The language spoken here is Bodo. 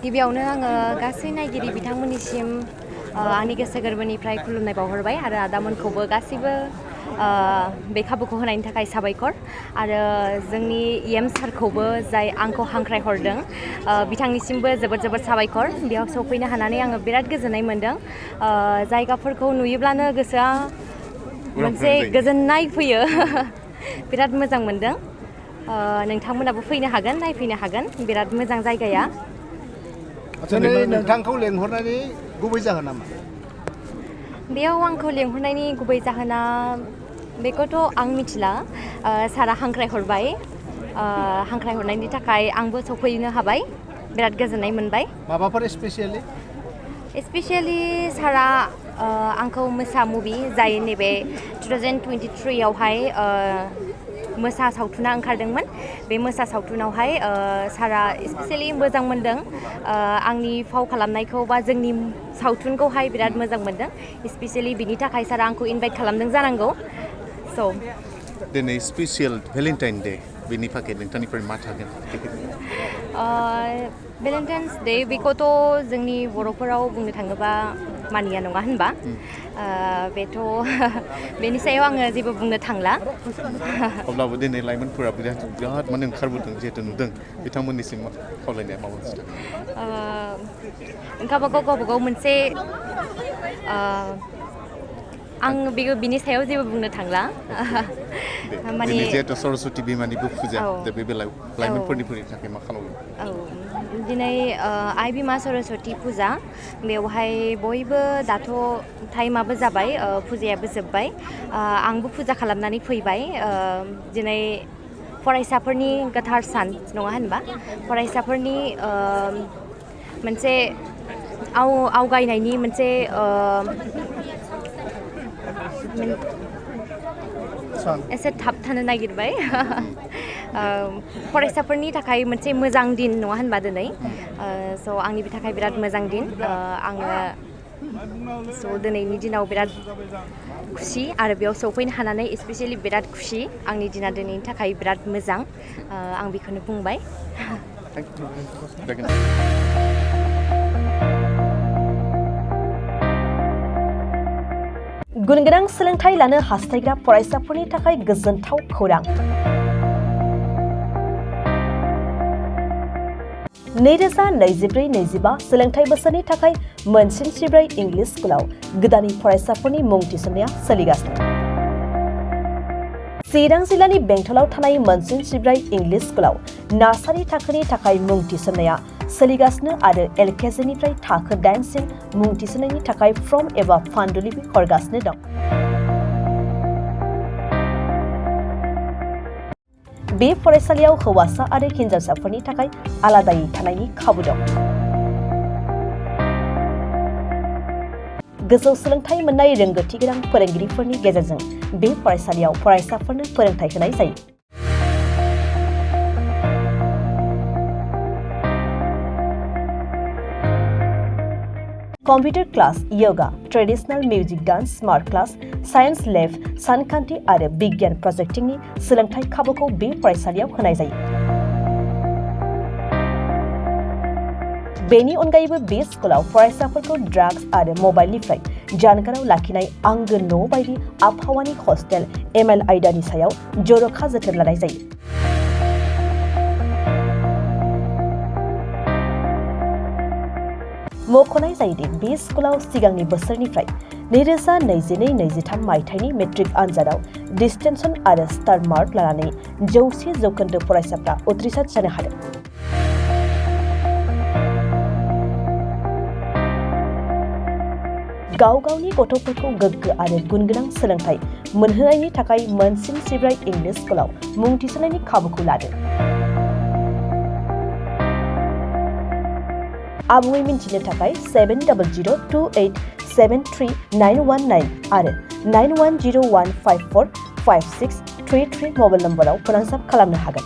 गिबियावनो आङो गासै नायगिरि बिथांमोननिसिम आंनि गोसो गोरबोनिफ्राय खुलुमनाय बावहरबाय आरो आदामोनखौबो गासैबो बे खाबुखौ होनायनि थाखाय साबायखर आरो जोंनि EM सारखौबो जाय आंखौ हांख्रायहरदों बिथांनिसिमबो जोबोद जोबोद साबायखर बेयाव सफैनो हानानै आङो बिराद गोजोननाय मोन्दों जायगाफोरखौ नुयोब्लानो गोसोआ मोनसे गोजोननाय फैयो बिराद मोजां मोन्दों नोंथांमोनाबो फैनो हागोन नायफैनो हागोन बिराद मोजां जायगाया नोंथांखौ लेंहरनायनि गुबै जाहोना मा बेयाव आंखौ लेंहरनायनि गुबै जाहोना बेखौथ' आं मिथिला सारा हांख्रायहरबाय हांख्रायहरनायनि थाखाय आंबो सफैनो हाबाय बिराद गोजोननाय मोनबाय माबाफोर स्पेसियेलि सारा आंखौ मोसा मुभि जाय नैबे 2023 आवहाय मोसा सावथुना ओंखारदोंमोन बे मोसा सावथुनावहाय सारा स्पेसियेलि मोजां मोनदों आंनि फाव खालामनायखौ बा जोंनि सावथुनखौहाय बिराद मोजां मोनदों स्पेसियेलि बिनि थाखाय सारा आंखौ इनभाइट खालामदों जानांगौ स' दिनै स्पेसियेल भेलेन्टाइन डे बेनि थाखाय नोंथांनिफ्राय मा थागोन भेलेन्टाइन्स डे बेखौथ' जोंनि बर'फोराव बुंनो थाङोबा मानिया नङा होनबा बेथ' बेनि सायाव आङो जेबो बुंनो थांला अब्लाबो दिनै लाइमोनफोरा बिराद माने ओंखारबोदों जिहेतु नुदों बिथांमोननिसिम खावलायनाया माबा गावबागाव मोनसे आं बिनि सायाव जेबो बुंनो थांला माने जिहेतु सरस्वती बिमानिबो फुजा बे बेलायाव लाइमोनफोरनि थाखाय मा खालामो दिनै आइ बिमा सरस्वती फुजा बेवहाय बयबो दाथ' टाइमाबो जाबाय फुजायाबो जोब्बाय आंबो फुजा खालामनानै फैबाय दिनै फरायसाफोरनि गोथार सान नङा होनबा फरायसाफोरनि मोनसे आवगायनायनि मोनसे एसे थाबथानो नागिरबाय फरायसाफोरनि थाखाय मोनसे मोजां दिन नङा होनबा दिनै स' आंनि थाखाय बिराद मोजां दिन आङो स' दिनैनि दिनाव बिराद खुसि आरो बेयाव सफैनो हानानै स्पेसियेलि बिराद खुसि आंनि दिना दिनैनि थाखाय बिराद मोजां आं बेखौनो बुंबाय गुन गोनां सोलोंथाइ लानो हास्थायग्रा फरायसाफोरनि थाखाय गोजोनथाव खौरां 2024-25 सोलोंथाइ बोसोरनि थाखाय मोनसिनसिब्रै इंलिश स्कुलाव गोदाननि फरायसाफोरनि मुं थिसननाया सोलिगासिनो चिरां जिल्लानि बेंटलाव थानाय मोनसिनसिब्रै इंलिश स्कुलाव नार्सारि थाखोनि थाखाय मुं थिसननाया सोलिगासिनो आरो LKGनिफ्राय थाखो 8 सिम मुं थिसननायनि थाखाय फर्म एबा फान्डुलिपि हरगासिनो दं बे फरायसालियाव हौवासा आरो हिनजावसाफोरनि थाखाय आलादायै थानायनि खाबु दं गोजौ सोलोंथाइ मोननाय रोंगौथि गोनां फोरोंगिरिफोरनि गेजेरजों बे फरायसालियाव फरायसाफोरनो फोरोंथाय होनाय जायो computer class yoga traditional music dance smart class science lab सानखान्थि आरो बिगियान प्रोजेक्टिंनि सोलोंथाय खाबुखौ बे फरायसालियाव होनाय जायो बेनि अनगायैबो बे स्कुलाव फरायसाफोरखौ ड्राग्स आरो मबाइलनिफ्राय जानगाराव लाखिनाय आंगो न' बायदि आबहावानि हस्टेल ML आयदानि सायाव जर'खा जोथोन लानाय जायो मख'नाय जायोदि बे स्कुलाव सिगांनि बोसोरनिफ्राय 2022-23 मायथाइनि मेट्रिक आनजादाव डिस्टिंक्शन आरो स्टार मार्क लानानै 100% फरायसाफ्रा उथ्रिसार जानो हादों गाव गावनि गथ'फोरखौ गोग्गो आरो गुनगोनां सोलोंथाइ मोनहोनायनि थाखाय मोनसिनसिब्रै इंलिश स्कुलाव मुं थिसननायनि खाबुखौ लादों आबुङै मिन्थिनो थाखाय 7002873919 आरो 9101545633 मबाइल नम्बराव फोनांजाब खालामनो हागोन